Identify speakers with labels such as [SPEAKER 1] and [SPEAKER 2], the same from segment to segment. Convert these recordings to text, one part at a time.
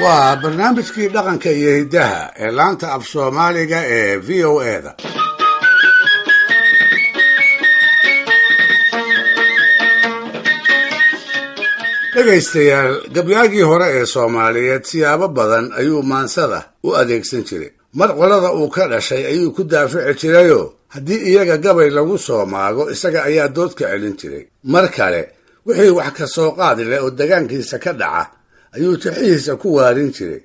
[SPEAKER 1] waa barnaamijkii dhaqanka iyo hiddaha ee laanta af soomaaliga ee v o a-da dhegaystayaal gabyaagii hore ee soomaaliyeed siyaabo badan ayuu maansada u adeegsan jiray mar qolada uu ka dhashay ayuu ku daafici jirayoo haddii iyaga gabay lagu soo maago isaga ayaa dood ka celin jiray mar kale wixii wax ka soo qaadi leh oo degaankiisa ka dhaca ayuu tixihiisa ku waarin jiray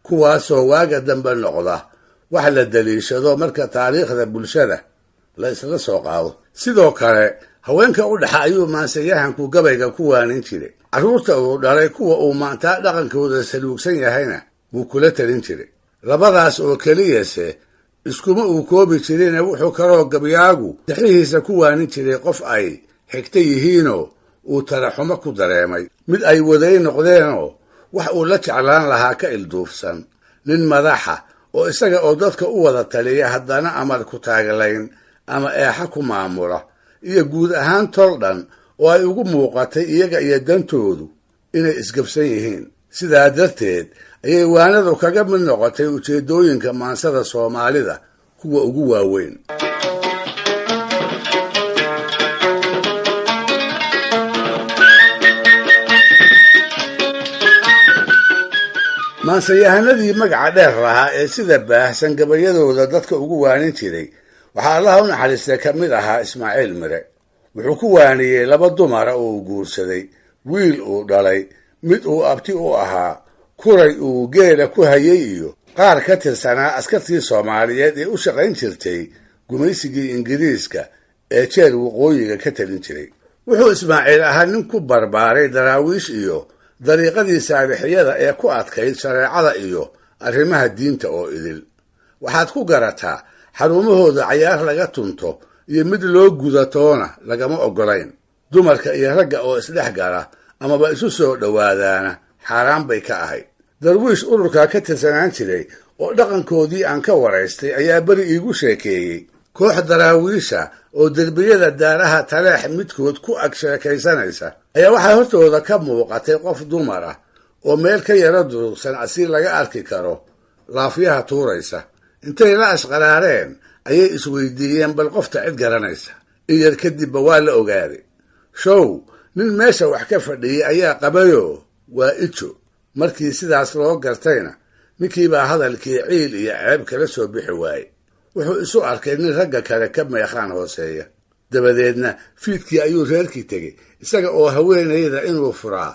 [SPEAKER 1] kuwaasoo waaga dambe noqda wax la daliishado marka taariikhda bulshada la isla soo qaado sidoo kale haweenka u dhaxa ayuu maansayahanku gabayga ku waanin jiray carruurta uu dhalay kuwa uu maantaa dhaqankooda saluugsan yahayna wuu kula talin jiray labadaas oo keliyase iskuma uu koobi jirine wuxuu kaloo gabyaagu tixihiisa ku waanin jiray qof ay xigta yihiinoo uu taraxumo ku dareemay mid ay waday noqdeenoo wax uu la jeclaan lahaa ka ilduufsan nin madaxa oo isaga oo dadka u wada taliya haddana amar ku taaglayn ama eexa ku maamula iyo guud ahaan tol dhan oo ay ugu muuqatay iyaga iyo dantoodu inay isgabsan yihiin sidaa darteed ayay waanadu kaga mid noqotay ujeeddooyinka maansada soomaalida kuwa ugu waaweyn maansayahanadii magaca dheer lahaa ee sida baahsan gabayadooda dadka ugu waanin jiray waxaa allaha u naxariistay ka mid ahaa ismaaciil mire wuxuu ku waaniyey laba dumara oo uu guursaday wiil uu dhalay mid uu abti u ahaa kuray uu geela ku hayay iyo qaar ka tirsanaa askartii soomaaliyeed ee u shaqayn jirtay gumaysigii ingiriiska ee jeer waqooyiga ka talin jiray wuxuu ismaaciil ahaa nin ku barbaaray daraawiish iyo dariiqadii saalixiyada ee ku adkayd shareecada iyo arrimaha diinta oo idil waxaad ku garataa xarumahooda cayaar laga tunto iyo mid loo gudatoona lagama oggolayn dumarka iyo ragga oo isdhex gala amaba isu soo dhowaadaana xaaraan bay ka ahayd darwiish ururkaa ka tirsanaan jiray oo dhaqankoodii aan ka waraystay ayaa beri iigu sheekeeyey koox daraawiisha oo derbiyada daaraha taleex midkood ku ag sheekaysanaysa ayaa waxaa hortooda ka muuqatay qof dumar ah oo meel ka yaro durugsan asi laga arki karo laafyaha tuuraysa intay la ashqaraareen ayay isweydiiyeen bal qofta cid garanaysa iyar kadibba waa la ogaaday show nin meesha wax ka fadhiyey ayaa qabayoo waa ijo markii sidaas loo gartayna ninkiibaa hadalkii ciil iyo ceeb kala soo bixi waaye wuxuu isu arkay nin ragga kale ka meeqaan hooseeya dabadeedna fiidkii ayuu reerkii tegey isaga oo haweenayda inuu furaa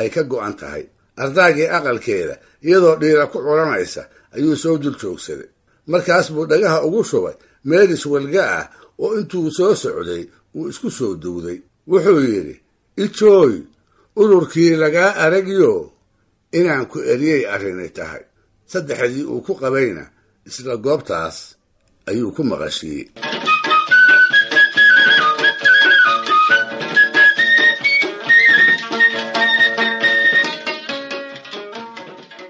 [SPEAKER 1] ay ka go'an tahay ardaagii aqalkeeda iyadoo dhiira ku culanaysa ayuu soo dul joogsaday markaas buu dhagaha ugu shubay meelis walga ah oo intuu soo socday uu isku soo duwday wuxuu yidhi ijooy ururkii lagaa aragyo inaan ku eriyey arrinay tahay saddexdii uu ku qabayna isla goobtaas ayuu ku maqashiiyey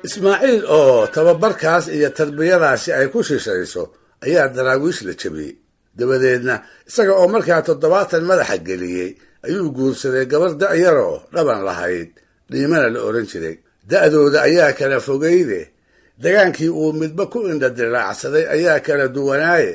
[SPEAKER 1] ismaaciil oo tababarkaas iyo tarbiyadaasi ay ku shishayso ayaa daraawiish la jabiyey dabadeedna isaga oo markaa 70 madaxa geliyey ayuu guursaday gabar da'yaroo dhaban lahayd dhiimana la oran jiray da'dooda ayaa kala fogayde dagaankii uu midba ku indhadilaacsaday ayaa kala duwanaaye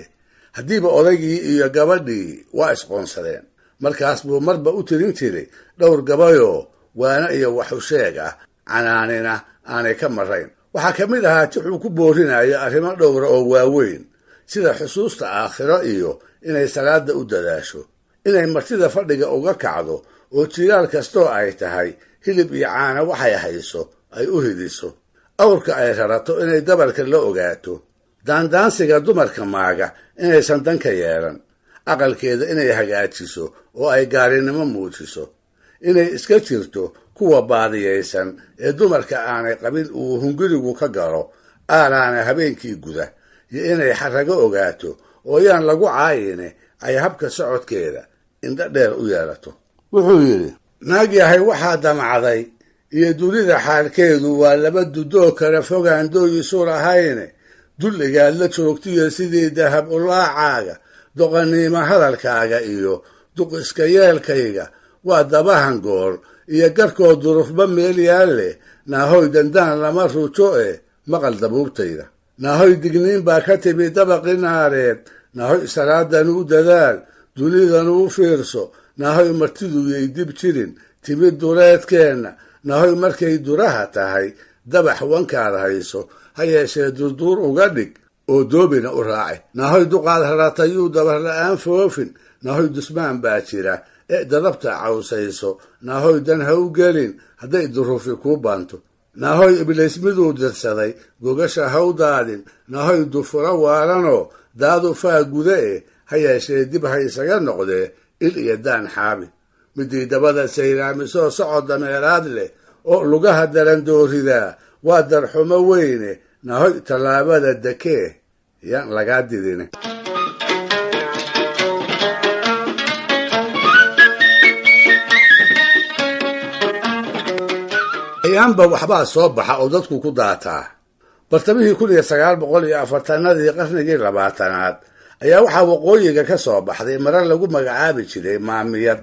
[SPEAKER 1] haddiiba odaygii iyo gabadhii waa isqoonsadeen markaas buu marba u tirin jiray dhowr gabayoo waana iyo waxusheeg ah canaanina aanay ka marayn waxaa ka mid ahaa tixuu ku boorinayo arrimo dhowra oo waaweyn sida xusuusta aakhiro iyo inay salaada u dadaasho inay martida fadhiga uga kacdo oo jilaal kastoo ay tahay hilib iyo caana waxay hayso ay u hidiso awrka ay rarato inay dabarka la ogaato daandaansiga dumarka maaga inaysan danka yeelan aqalkeeda inay hagaajiso oo ay gaarinimo muujiso inay iska jirto kuwa baadiyaysan ee dumarka aanay qabin uu hungurigu ka galo aalaana habeenkii guda iyo inay xarago ogaato oo yaan lagu caayine ay habka socodkeeda indha dheer u yeelato wuxuu yidhi naag yahay waxaa damacday iyo dunida xaalkeedu waa laba dudoo kala fogaan dooyisu lahayne dulligaad la joogtiyo sidii dahab ulaacaaga doqaniimo hadalkaaga iyo duq iska yeelkayga waa dabahan goor iyo garhkoo durufba meel yaalle naahoy dandaan lama rujo maqal dabuubtayda naahoy digniin baa ka timi dabaqi naareed naahoy salaadan u dadaal dunidan u fiirso naahoy martidu yay dib jirin timid duleedkeenna naahoy markay duraha tahay dabax wankaad hayso ha yeeshee durduur uga dhig oo doobina u raace naahoy duqaad haratayuu dabar la'aan foofin naahoy dusmaan baa jira ee dadabta cawsayso naahoy dan ha u gelin hadday duruufi kuu baanto naahoy ibliis miduu dirsaday gogasha ha u daadin naahoy dufuro waalanoo daadu faa guda ha yeeshee dib ha isaga noqdee il iyo daan xaabi midii dabada sayraamisoo socod dameeraad leh oo lugaha darandooridaa waa darxumo weyne naahoy tallaabada dekee yaan lagaa didine ayaanba waxbaa soo baxa oo dadku ku daataa bartamihii 1940 qarnigii 20aad ayaa waxaa waqooyiga ka soo baxday marar lagu magacaabi jiray maamiyad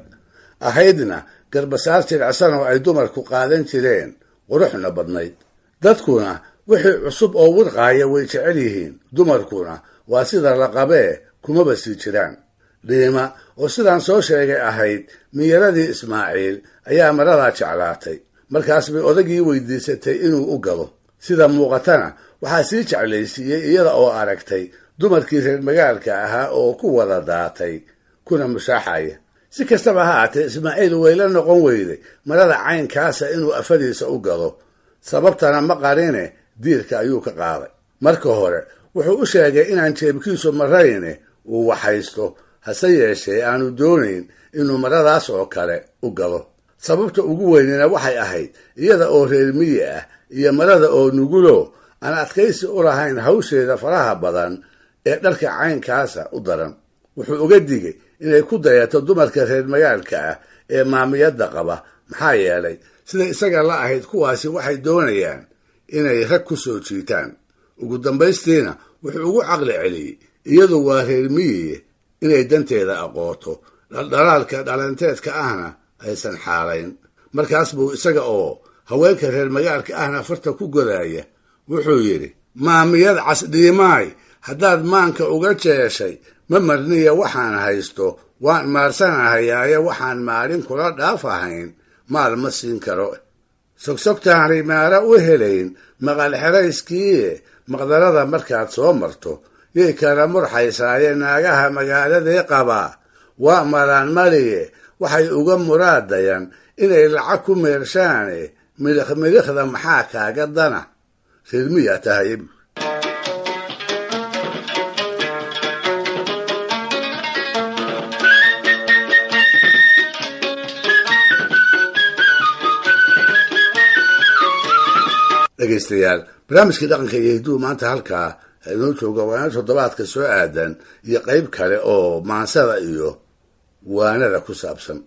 [SPEAKER 1] ahaydna garbasaar jiracsan oo ay dumarku qaadan jireen quruxna badnayd dadkuna wixii cusub oo wirqaaya way jecel yihiin dumarkuna waa sida la qabee kumaba sii jiraan dhiima oo sidaan soo sheegay ahayd miyaradii Ismaaciil ayaa maradaa jeclaatay markaas bay odagii weydiisatay inuu u gado sida muuqatana waxaa sii jeclaysiiyey iyada oo aragtay dumarkii reer magaalka ahaa oo ku wada daatay kuna mushaaxaya si kastaba ha ahaatee Ismaaciil wayla noqon weyday marada caynkaasa inuu afadiisa u gado sababtana ma qarine diirka ayuu ka qaaday marka hore wuxuu u sheegay inaan jeebkiisu marayne uu waxaysto hase yeeshee aanu doonayn inuu maradaas oo kale u gado sababta ugu weynina waxay ahayd iyada oo reer miyi ah iyo marada oo nugulo aan adkaysi u lahayn hawsheeda faraha badan ee dharka caynkaasa u daran wuxuu uga digay inay ku dayato dumarka reer magaalka ah ee maamiyadda qaba maxaa yeelay sida isaga la ahayd kuwaasi waxay doonayaan inay rag ku soo jiitaan ugu dambaystiina wuxuu ugu caqli celiyey iyadu waa reer miyi inay danteeda aqooto dhaldhalaalka dhalanteedka ahna aysan xaalayn markaas buu isaga oo haweenka reer magaalka ahna farta ku godaya wuxuu yidhi maamiyad casdhiimaay haddaad maanka uga jeeshay ma marniya waxaan haysto waan maarsanahayaaye waxaan maalin kula dhaaf ahayn maal ma siin karo sogsogtaan rimaara u helayn maqal xerayskiiye maqdarada markaad soo marto yay kala murxaysaaye naagaha magaaladee qabaa waa maraan maliye waxay uga muraadayaan inay lacag ku meershaane midhikhda maxaa kaaga dana reer miyaa tahay dhegaystayaal barnaamijkii dhaqanka iyo hidduu maanta halkaa inoo jooga waana toddobaadka soo aadan iyo qayb kale oo maansada iyo waanada ku saabsan